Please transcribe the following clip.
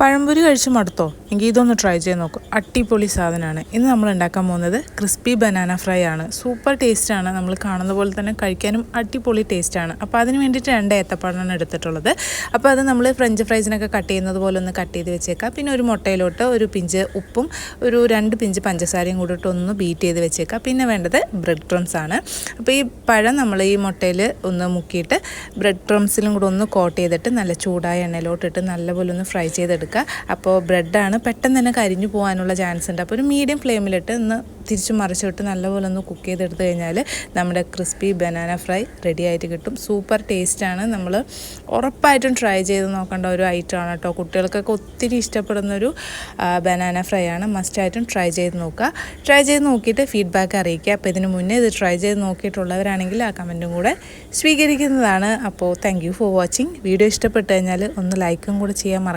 പഴംപൊരി കഴിച്ച് മടുത്തോ? എങ്കിൽ ഇതൊന്ന് ട്രൈ ചെയ്ത് നോക്കും. അടിപൊളി സാധനമാണ്. ഇന്ന് നമ്മൾ ഉണ്ടാക്കാൻ പോകുന്നത് ക്രിസ്പി ബനാന ഫ്രൈ ആണ്. സൂപ്പർ ടേസ്റ്റാണ്. നമ്മൾ കാണുന്ന പോലെ തന്നെ കഴിക്കാനും അടിപൊളി ടേസ്റ്റാണ്. അപ്പോൾ അതിന് വേണ്ടിയിട്ട് 2 ഏത്തപ്പഴമാണ് എടുത്തിട്ടുള്ളത്. അപ്പോൾ അത് നമ്മൾ ഫ്രഞ്ച് ഫ്രൈസിനൊക്കെ കട്ട് ചെയ്യുന്നത് പോലെ ഒന്ന് കട്ട് ചെയ്ത് വെച്ചേക്കാം. പിന്നെ ഒരു മുട്ടയിലോട്ട് ഒരു പിഞ്ച് ഉപ്പും ഒരു 2 പിഞ്ച് പഞ്ചസാരയും കൂടിയിട്ട് ഒന്ന് ബീറ്റ് ചെയ്ത് വെച്ചേക്കാം. പിന്നെ വേണ്ടത് ബ്രെഡ് ക്രംസ് ആണ്. അപ്പോൾ ഈ പഴം നമ്മൾ ഈ മുട്ടയിൽ ഒന്ന് മുക്കിയിട്ട് ബ്രെഡ് ക്രംസിലും കൂടെ ഒന്ന് കോട്ട് ചെയ്തിട്ട് നല്ല ചൂടായ എണ്ണയിലോട്ടിട്ട് നല്ലപോലെ ഒന്ന് ഫ്രൈ ചെയ്തെടുക്കുക. അപ്പോൾ ബ്രെഡാണ് പെട്ടെന്ന് തന്നെ കരിഞ്ഞു പോകാനുള്ള ചാൻസ് ഉണ്ട്. അപ്പോൾ ഒരു മീഡിയം ഫ്ലെയിമിലിട്ട് ഒന്ന് തിരിച്ചു മറിച്ചിട്ട് നല്ലപോലെ ഒന്ന് കുക്ക് ചെയ്തെടുത്ത് കഴിഞ്ഞാൽ നമ്മുടെ ക്രിസ്പി ബനാന ഫ്രൈ റെഡി ആയിട്ട് കിട്ടും. സൂപ്പർ ടേസ്റ്റാണ്. നമ്മൾ ഉറപ്പായിട്ടും ട്രൈ ചെയ്ത് നോക്കേണ്ട ഒരു ഐറ്റമാണ് കേട്ടോ. കുട്ടികൾക്കൊക്കെ ഒത്തിരി ഇഷ്ടപ്പെടുന്നൊരു ബനാന ഫ്രൈ ആണ്. മസ്റ്റായിട്ടും ട്രൈ ചെയ്ത് നോക്കുക. ട്രൈ ചെയ്ത് നോക്കിയിട്ട് ഫീഡ്ബാക്ക് അറിയിക്കുക. അപ്പോൾ ഇതിന് മുന്നേ ഇത് ട്രൈ ചെയ്ത് നോക്കിയിട്ടുള്ളവരാണെങ്കിൽ ആ കമൻറ്റും കൂടെ സ്വീകരിക്കുന്നതാണ്. അപ്പോൾ thank you for watching. Video ഇഷ്ടപ്പെട്ട് കഴിഞ്ഞാൽ ഒന്ന് ലൈക്കും കൂടെ ചെയ്യാൻ മറക്കരുത്.